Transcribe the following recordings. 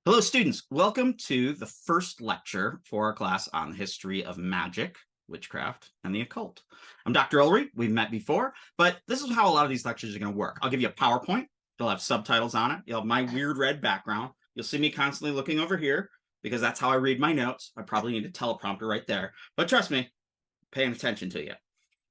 Hello, students. Welcome to the first lecture for our class on the history of magic, witchcraft, and the occult. I'm Dr. Ulrich. We've met before, but this is how a lot of these lectures are going to work. I'll give you a PowerPoint. You'll have subtitles on it. You'll have my weird red background. You'll see me constantly looking over here because that's how I read my notes. I probably need a teleprompter right there, but trust me, paying attention to you.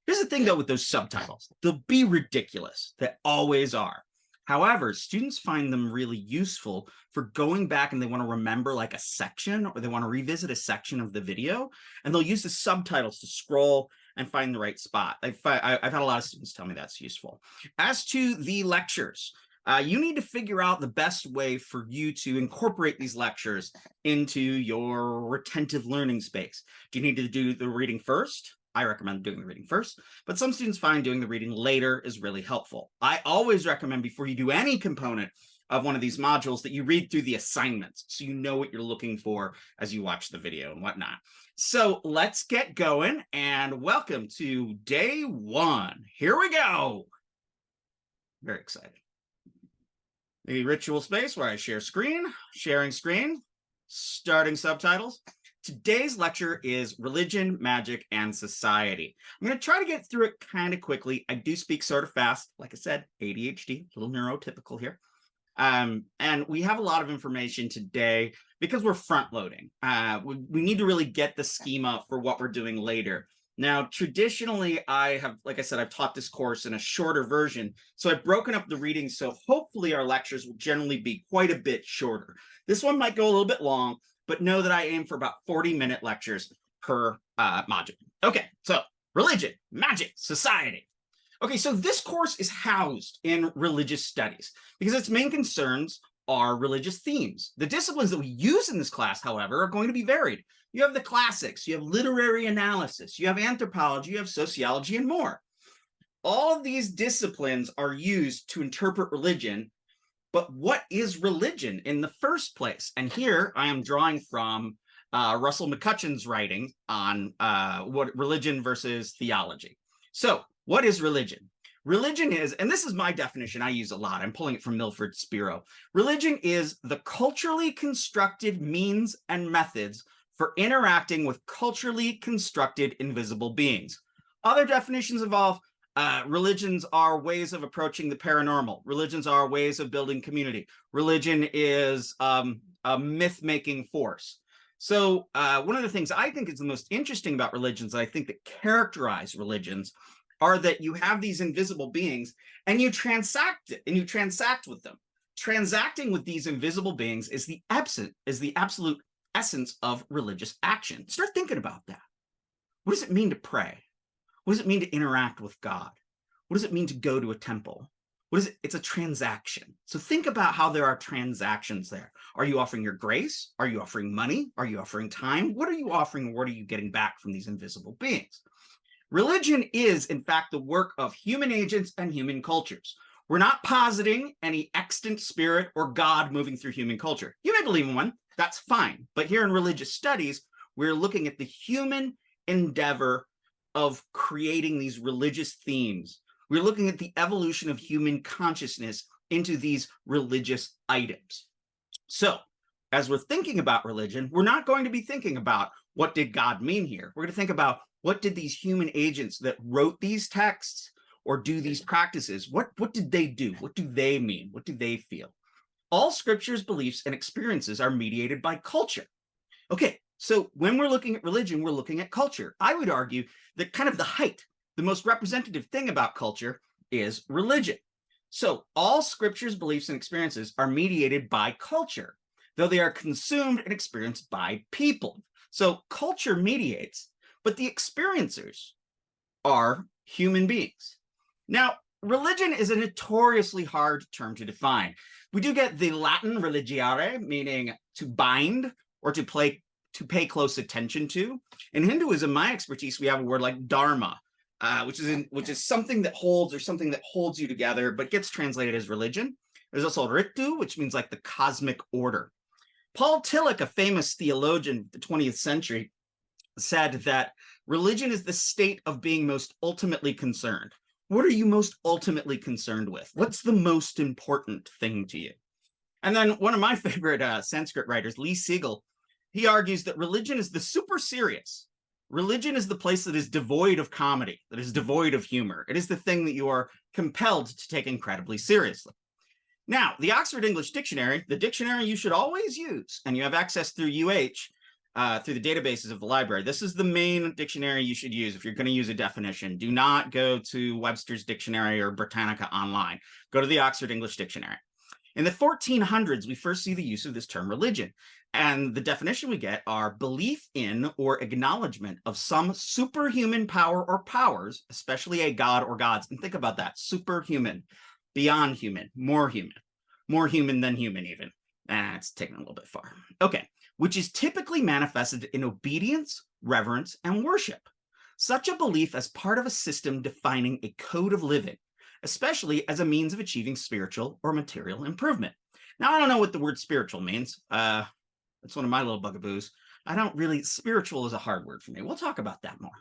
Here's the thing, though, with those subtitles. They'll be ridiculous. They always are. However, students find them really useful for going back and they want to remember like a section or they want to revisit a section of the video, and they'll use the subtitles to scroll and find the right spot. I've had a lot of students tell me that's useful. As to the lectures, you need to figure out the best way for you to incorporate these lectures into your retentive learning space. Do you need to do the reading first? I recommend doing the reading first, but some students find doing the reading later is really helpful. I always recommend before you do any component of one of these modules that you read through the assignments so you know what you're looking for as you watch the video and whatnot. So let's get going and welcome to day one. Here we go. Very excited. The ritual space where I share screen, sharing screen, starting subtitles. Today's lecture is Religion, Magic, and Society. I'm going to try to get through it kind of quickly. I do speak sort of fast. Like I said, ADHD, a little neurotypical here. And we have a lot of information today because we're front loading. We need to really get the schema for what we're doing later. Now, traditionally, like I said, I've taught this course in a shorter version. So I've broken up the readings. So hopefully our lectures will generally be quite a bit shorter. This one might go a little bit long, but know that I aim for about 40-minute lectures per module. Okay, so religion, magic, society. Okay, so this course is housed in religious studies because its main concerns are religious themes. The disciplines that we use in this class, however, are going to be varied. You have the classics, you have literary analysis, you have anthropology, you have sociology, and more. All of these disciplines are used to interpret religion. But what is religion in the first place? And here I am drawing from Russell McCutcheon's writing on what religion versus theology. So what is religion? Religion is, and this is my definition I use a lot, I'm pulling it from Milford Spiro. Religion is the culturally constructed means and methods for interacting with culturally constructed invisible beings. Other definitions involve religions are ways of approaching the paranormal. Religions are ways of building community. Religion is a myth-making force. So one of the things I think is the most interesting about religions, I think that characterize religions, are that you have these invisible beings and you transact with them. Transacting with these invisible beings is the absolute essence of religious action. Start thinking about that. What does it mean to pray? What does it mean to interact with God? What does it mean to go to a temple? What is it? It's a transaction. So think about how there are transactions there. Are you offering your grace? Are you offering money? Are you offering time? What are you offering? What are you getting back from these invisible beings? Religion is, in fact, the work of human agents and human cultures. We're not positing any extant spirit or God moving through human culture. You may believe in one, that's fine. But here in religious studies, we're looking at the human endeavor of creating these religious themes. We're looking at the evolution of human consciousness into these religious items. So as we're thinking about religion, we're not going to be thinking about what did God mean here. We're going to think about what did these human agents that wrote these texts or do these practices, what did they do? What do they mean? What do they feel? All scriptures, beliefs, and experiences are mediated by culture. Okay, so when we're looking at religion, we're looking at culture. I would argue that kind of the most representative thing about culture is religion. So all scriptures, beliefs, and experiences are mediated by culture, though they are consumed and experienced by people. So culture mediates, but the experiencers are human beings. Now, religion is a notoriously hard term to define. We do get the Latin religiare, meaning to bind or to pay close attention to. In Hinduism, my expertise, we have a word like dharma, which is something that holds or something that holds you together, but gets translated as religion. There's also ritu, which means like the cosmic order. Paul Tillich, a famous theologian of the 20th century, said that religion is the state of being most ultimately concerned. What are you most ultimately concerned with? What's the most important thing to you? And then one of my favorite Sanskrit writers, Lee Siegel, he argues that religion is the super serious. Religion is the place that is devoid of comedy, that is devoid of humor. It is the thing that you are compelled to take incredibly seriously. Now, the Oxford English Dictionary, the dictionary you should always use, and you have access through through the databases of the library. This is the main dictionary you should use if you're going to use a definition. Do not go to Webster's Dictionary or Britannica online. Go to the Oxford English Dictionary. In the 1400s, we first see the use of this term religion. And the definition we get are belief in or acknowledgement of some superhuman power or powers, especially a god or gods. And think about that, superhuman, beyond human, more human than human even. It's taken a little bit far. Okay, which is typically manifested in obedience, reverence, and worship. Such a belief as part of a system defining a code of living, especially as a means of achieving spiritual or material improvement. Now, I don't know what the word spiritual means. It's one of my little bugaboos. Spiritual is a hard word for me. We'll talk about that more.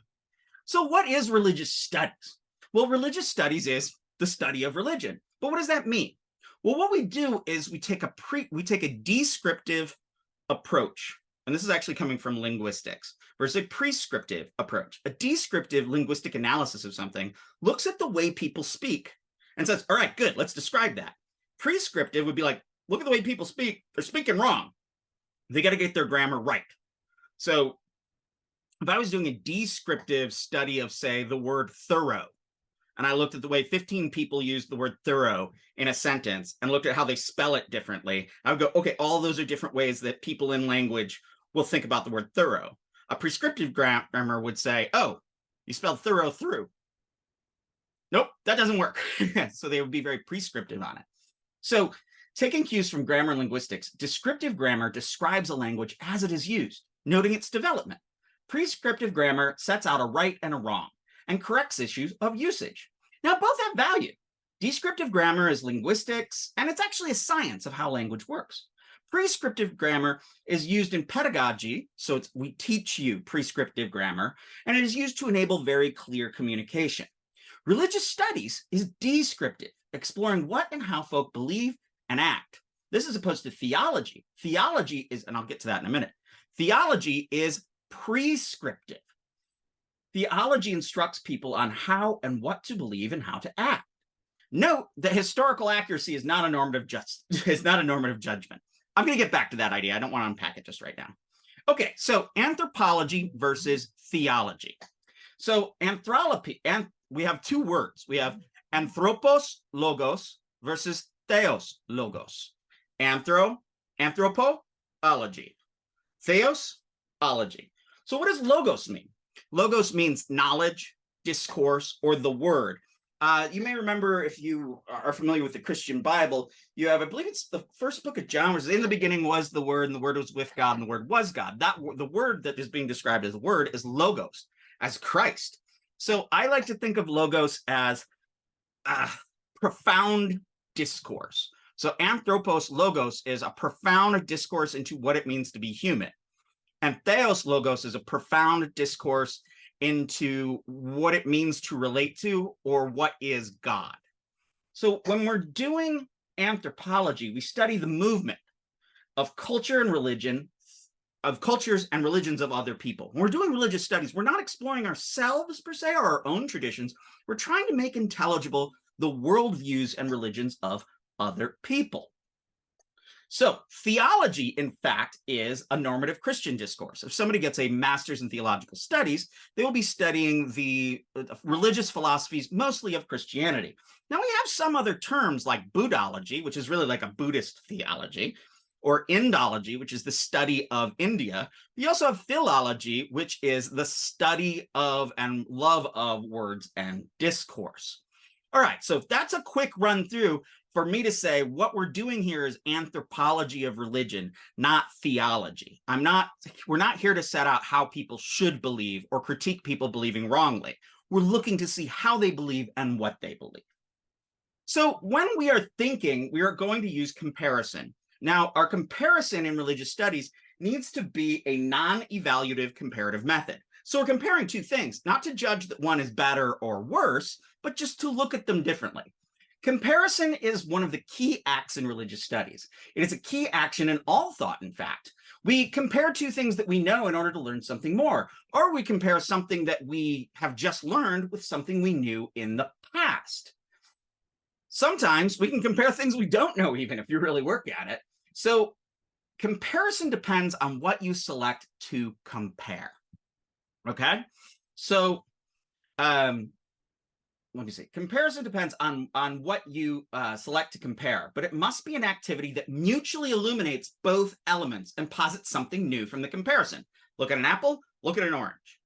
So what is religious studies? Well, religious studies is the study of religion. But what does that mean? Well, what we do is we take a descriptive approach, and this is actually coming from linguistics, versus a prescriptive approach. A descriptive linguistic analysis of something looks at the way people speak and says, all right, good, let's describe that. Prescriptive would be like, look at the way people speak. They're speaking wrong. They got to get their grammar right. So if I was doing a descriptive study of, say, the word thorough, and I looked at the way 15 people used the word thorough in a sentence and looked at how they spell it differently, I would go, okay, all those are different ways that people in language will think about the word thorough. A prescriptive grammar would say, oh, you spelled thorough through. Nope, that doesn't work. So they would be very prescriptive on it. So taking cues from grammar and linguistics, descriptive grammar describes a language as it is used, noting its development. Prescriptive grammar sets out a right and a wrong and corrects issues of usage. Now, both have value. Descriptive grammar is linguistics, and it's actually a science of how language works. Prescriptive grammar is used in pedagogy, so we teach you prescriptive grammar, and it is used to enable very clear communication. Religious studies is descriptive, exploring what and how folk believe and act. This is opposed to theology. Theology is, and I'll get to that in a minute, theology is prescriptive. Theology instructs people on how and what to believe and how to act. Note that historical accuracy is not a normative judgment. I'm going to get back to that idea. I don't want to unpack it just right now. Okay, so anthropology versus theology. So anthropology, and we have two words. We have anthropos logos versus theos logos. Anthropology. Theosology. So what does logos mean? Logos means knowledge, discourse, or the word. You may remember, if you are familiar with the Christian Bible, you have, I believe it's the first book of John, where in the beginning was the Word, and the Word was with God, and the Word was God. The word that is being described as the word is logos, as Christ. So I like to think of logos as profound discourse. So anthropos logos is a profound discourse into what it means to be human. And theos logos is a profound discourse into what it means to relate to, or what is God. So when we're doing anthropology, we study the movement of culture and religion, of cultures and religions of other people. When we're doing religious studies, we're not exploring ourselves per se, or our own traditions. We're trying to make intelligible the worldviews and religions of other people. So theology, in fact, is a normative Christian discourse. If somebody gets a master's in theological studies, they will be studying the religious philosophies, mostly of Christianity. Now, we have some other terms like Buddhology, which is really like a Buddhist theology, or Indology, which is the study of India. We also have philology, which is the study of and love of words and discourse. All right, so that's a quick run through for me to say what we're doing here is anthropology of religion, not theology. We're not here to set out how people should believe or critique people believing wrongly. We're looking to see how they believe and what they believe. So when we are thinking, we are going to use comparison. Now, our comparison in religious studies needs to be a non-evaluative comparative method. So we're comparing two things, not to judge that one is better or worse, but just to look at them differently. Comparison is one of the key acts in religious studies. It is a key action in all thought, in fact. We compare two things that we know in order to learn something more, or we compare something that we have just learned with something we knew in the past. Sometimes we can compare things we don't know, even if you really work at it. So comparison depends on what you select to compare. Okay, so let me see. Comparison depends on what you select to compare, but it must be an activity that mutually illuminates both elements and posits something new from the comparison. Look at an apple, look at an orange.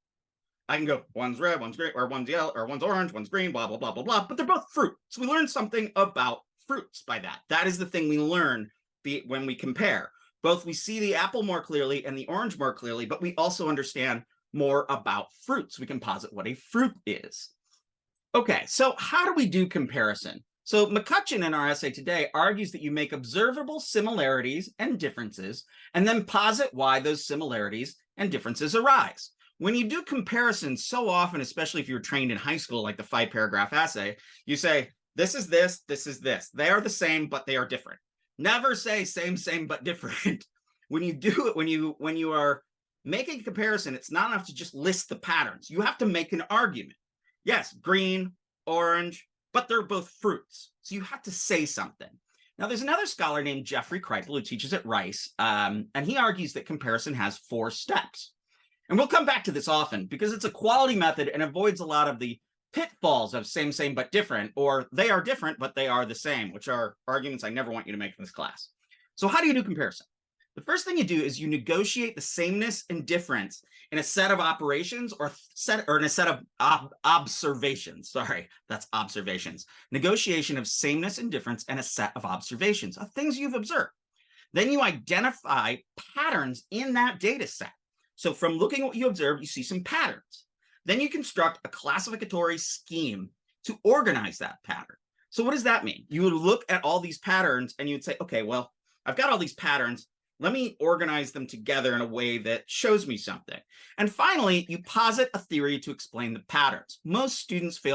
I can go, one's red, one's green, or one's yellow, or one's orange, one's green, blah, blah, blah, blah, blah, but they're both fruit. So we learn something about fruits by that. That is the thing we learn when we compare. Both we see the apple more clearly and the orange more clearly, but we also understand more about fruits. We can posit what a fruit is. Okay, so how do we do comparison? So McCutcheon in our essay today argues that you make observable similarities and differences, and then posit why those similarities and differences arise. When you do comparisons, so often, especially if you're trained in high school, like the 5-paragraph essay, you say, this is this, this is this. They are the same, but they are different. Never say same, but different. When you do it, when you are making a comparison, it's not enough to just list the patterns. You have to make an argument. Yes, green, orange, but they're both fruits. So you have to say something. Now, there's another scholar named Jeffrey Kripal who teaches at Rice, and he argues that comparison has 4 steps. And we'll come back to this often because it's a quality method and avoids a lot of the pitfalls of same, but different, or they are different, but they are the same, which are arguments I never want you to make in this class. So how do you do comparison? The first thing you do is you negotiate the sameness and difference in a set of operations or in a set of observations. Sorry, that's observations. Negotiation of sameness and difference in a set of observations, of things you've observed. Then you identify patterns in that data set. So from looking at what you observed, you see some patterns. Then you construct a classificatory scheme to organize that pattern. So what does that mean? You would look at all these patterns and you'd say, okay, well, I've got all these patterns. Let me organize them together in a way that shows me something. And finally, you posit a theory to explain the patterns. Most students fail